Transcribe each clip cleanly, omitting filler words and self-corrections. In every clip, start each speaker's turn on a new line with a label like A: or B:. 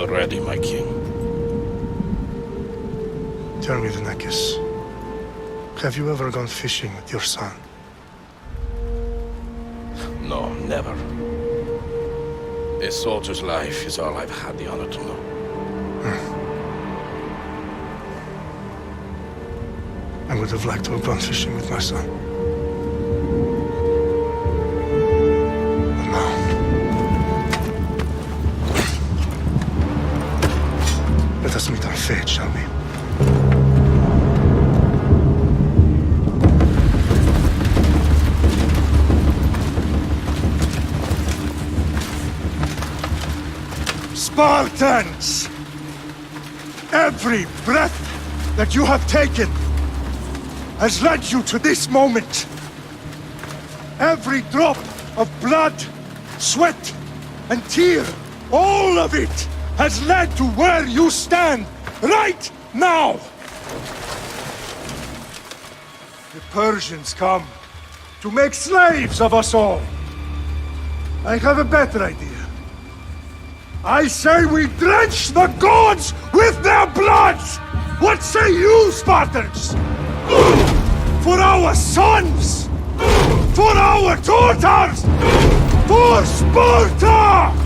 A: you're ready, my king.
B: Tell me, Vinakis, have you ever gone fishing with your son?
A: No, never. A soldier's life is all I've had the honor to know.
B: I would have liked to have gone fishing with my son. But no. Let us meet our fate, shall we? Spartans! Every breath that you have taken has led you to this moment. Every drop of blood, sweat, and tear, all of it has led to where you stand right now. The Persians come to make slaves of us all. I have a better idea. I say we drench the gods with their blood! What say you, Spartans? For our sons! For our daughters! For Sparta!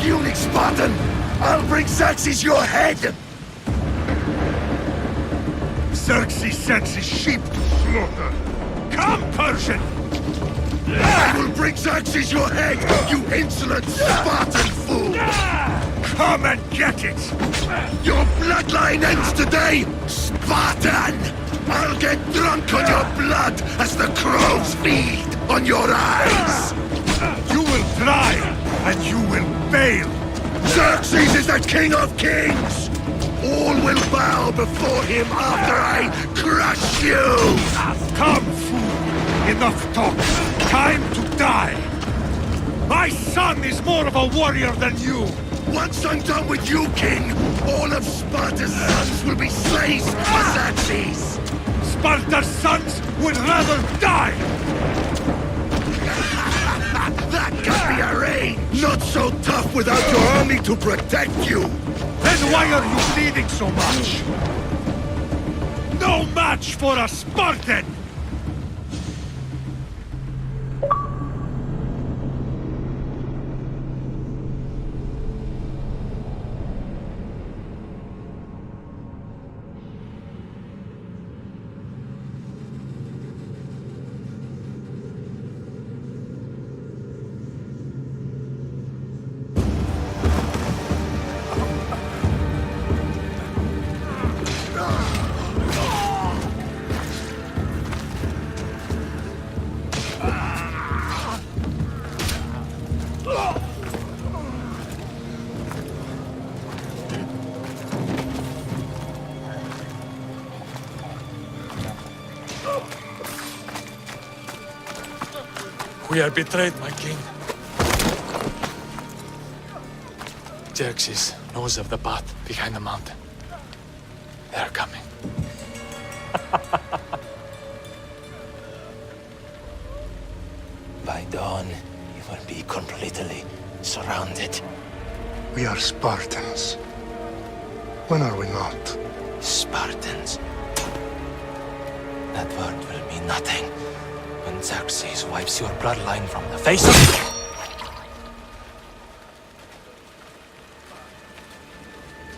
C: Eunuch Spartan! I'll bring Xerxes your head!
B: Xerxes sends his sheep to slaughter. Come, Persian!
C: I will bring Xerxes your head, you insolent Spartan fool!
B: Come and get it!
C: Your bloodline ends today, Spartan! I'll get drunk on your blood as the crows feed on your eyes!
B: You will try, and you will fail!
C: Xerxes is the king of kings! All will bow before him after I crush you!
B: Come, fool! Enough talk! Time to die! My son is more of a warrior than you!
C: Once I'm done with you, King, all of Sparta's sons will be slaves for Xerxes!
B: Sparta's sons would rather die!
C: That can be arranged! Not so tough without your army to protect you!
B: Then why are you bleeding so much? No match for a Spartan!
D: We are betrayed, my king. Xerxes knows of the path behind the mountain. They are coming.
E: By dawn, you will be completely surrounded.
B: We are Spartans. When are we not?
E: Spartans. That word will mean nothing when Xerxes wipes your bloodline from the face of...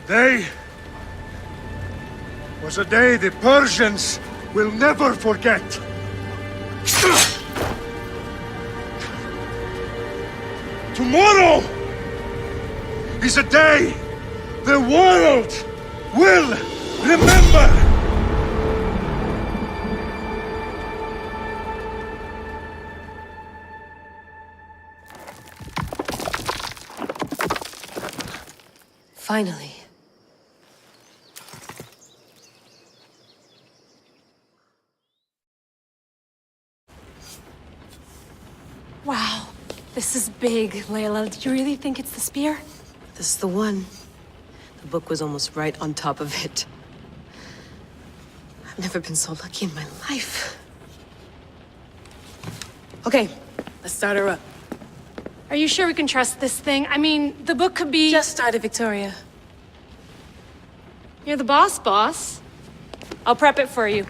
B: Today was a day the Persians will never forget. Tomorrow is a day the world will remember.
F: Finally.
G: Wow, this is big, Layla. Do you really think it's the spear?
F: This is the one. The book was almost right on top of it. I've never been so lucky in my life. Okay, let's start her up.
G: Are you sure we can trust this thing? I mean, the book could be...
F: Just started, Victoria.
G: You're the boss. I'll prep it for you.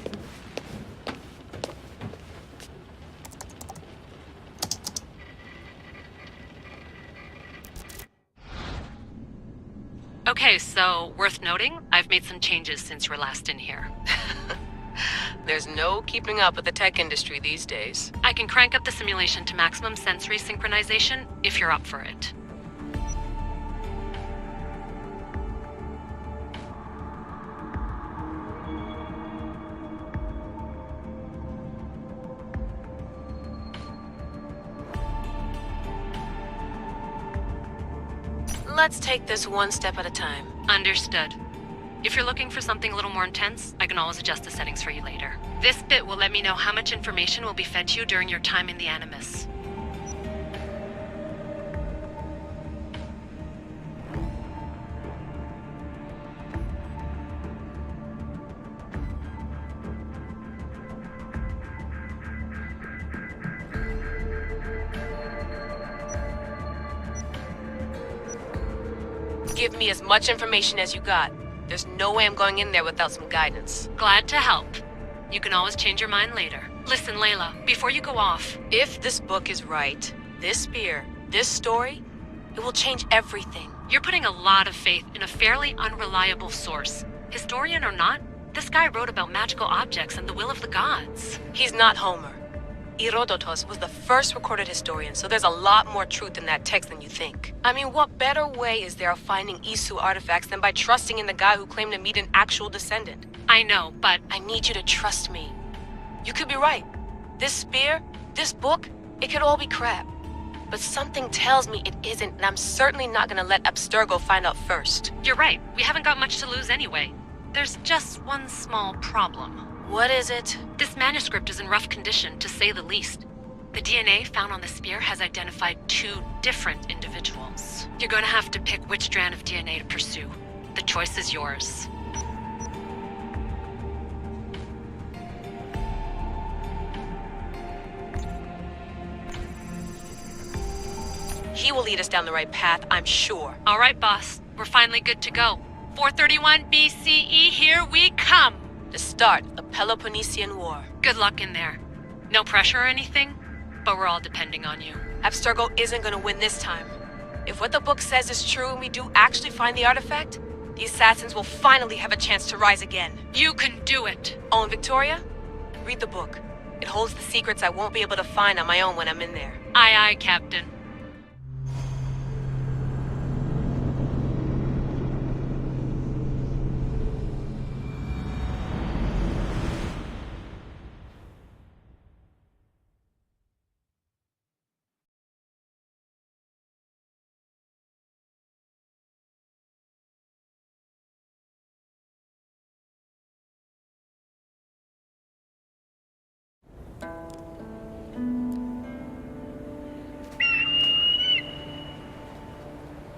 H: Okay, so worth noting, I've made some changes since you were last in here.
F: There's no keeping up with the tech industry these days.
H: I can crank up the simulation to maximum sensory synchronization if you're up for it.
F: Let's take this one step at a time.
H: Understood. If you're looking for something a little more intense, I can always adjust the settings for you later. This bit will let me know how much information will be fed to you during your time in the Animus.
F: Give me as much information as you got. There's no way I'm going in there without some guidance.
H: Glad to help. You can always change your mind later. Listen, Layla, before you go off...
F: If this book is right, this spear, this story, it will change everything.
H: You're putting a lot of faith in a fairly unreliable source. Historian or not, this guy wrote about magical objects and the will of the gods.
F: He's not Homer. Herodotus was the first recorded historian, so there's a lot more truth in that text than you think. I mean, what better way is there of finding Isu artifacts than by trusting in the guy who claimed to meet an actual descendant?
H: I know, but...
F: I need you to trust me. You could be right. This spear, this book, it could all be crap. But something tells me it isn't, and I'm certainly not gonna let Abstergo find out first.
H: You're right. We haven't got much to lose anyway. There's just one small problem.
F: What is it?
H: This manuscript is in rough condition, to say the least. The DNA found on the spear has identified 2 different individuals. You're gonna have to pick which strand of DNA to pursue. The choice is yours.
F: He will lead us down the right path, I'm sure.
H: All right, boss. We're finally good to go. 431 BCE, here we come!
F: The start of the Peloponnesian War.
H: Good luck in there. No pressure or anything, but we're all depending on you.
F: Abstergo isn't gonna win this time. If what the book says is true and we do actually find the artifact, the assassins will finally have a chance to rise again.
H: You can do it!
F: Oh, and Victoria? Read the book. It holds the secrets I won't be able to find on my own when I'm in there.
H: Aye, aye, Captain.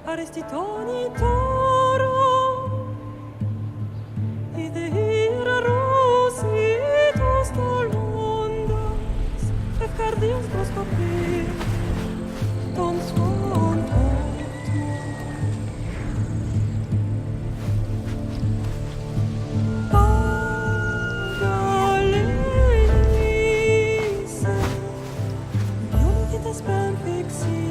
I: Arestitoni toro, ideira rositos tolondas, efcardias proskopir, ton svon Pagalese, Ionitas Pamphixilion.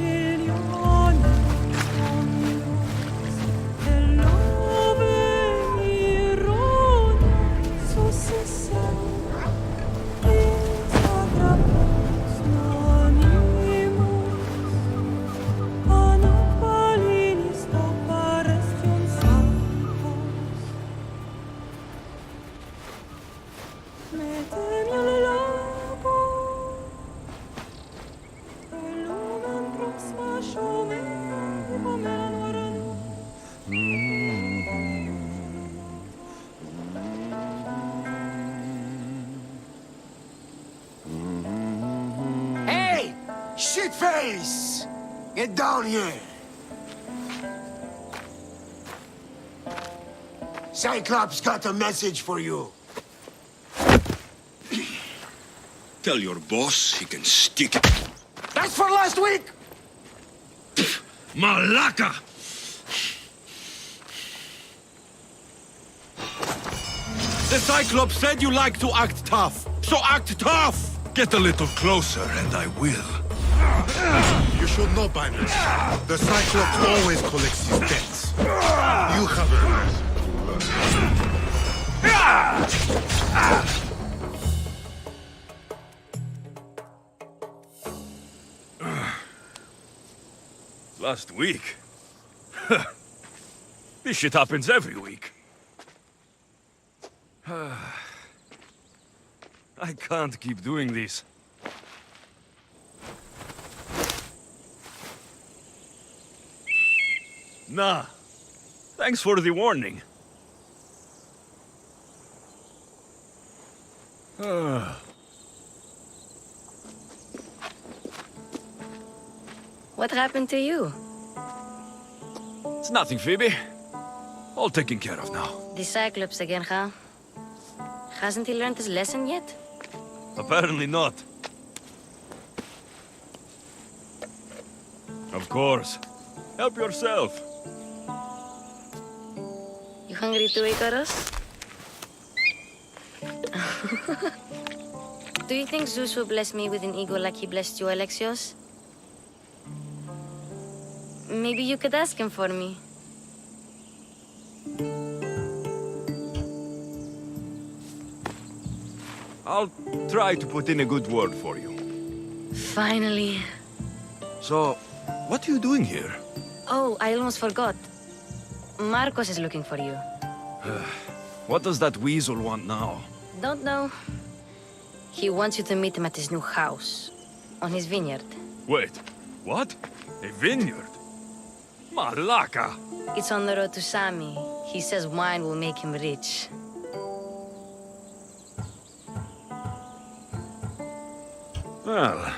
C: Hey! Shitface! Get down here! Cyclops got a message for you.
J: Tell your boss he can stick it.
C: That's for last week!
J: Malaka! The Cyclops said you like to act tough, so act tough! Get a little closer and I will.
K: You should know by now. The Cyclops always collects his debts. You have earned.
J: Last week? This shit happens every week. I can't keep doing this. Nah. Thanks for the warning.
H: What happened to you?
J: It's nothing, Phoebe. All taken care of now.
H: The Cyclops again, huh? Hasn't he learned his lesson yet?
J: Apparently not. Of course. Help yourself.
H: You hungry too, Icarus? Do you think Zeus will bless me with an ego like he blessed you, Alexios? Maybe you could ask him for me.
J: I'll try to put in a good word for you.
H: Finally.
J: So, what are you doing here?
H: Oh, I almost forgot. Marcos is looking for you.
J: What does that weasel want now?
H: Don't know. He wants you to meet him at his new house. On his vineyard.
J: Wait, what? A vineyard? Malaka!
H: It's on the road to Sami. He says wine will make him rich.
J: Well,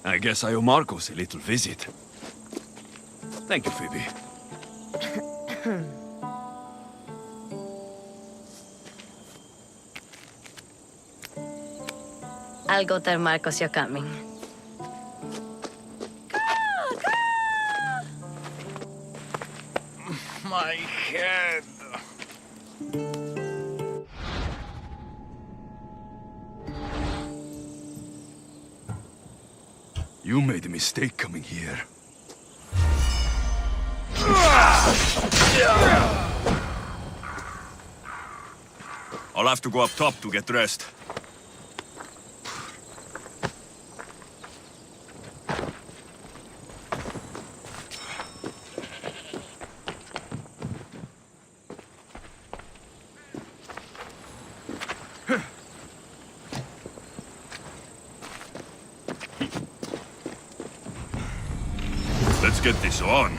J: I guess I owe Marcos a little visit. Thank you, Phoebe.
H: I'll go tell Marcos you're coming.
J: My head. You made a mistake coming here. I'll have to go up top to get dressed. Let's get this on.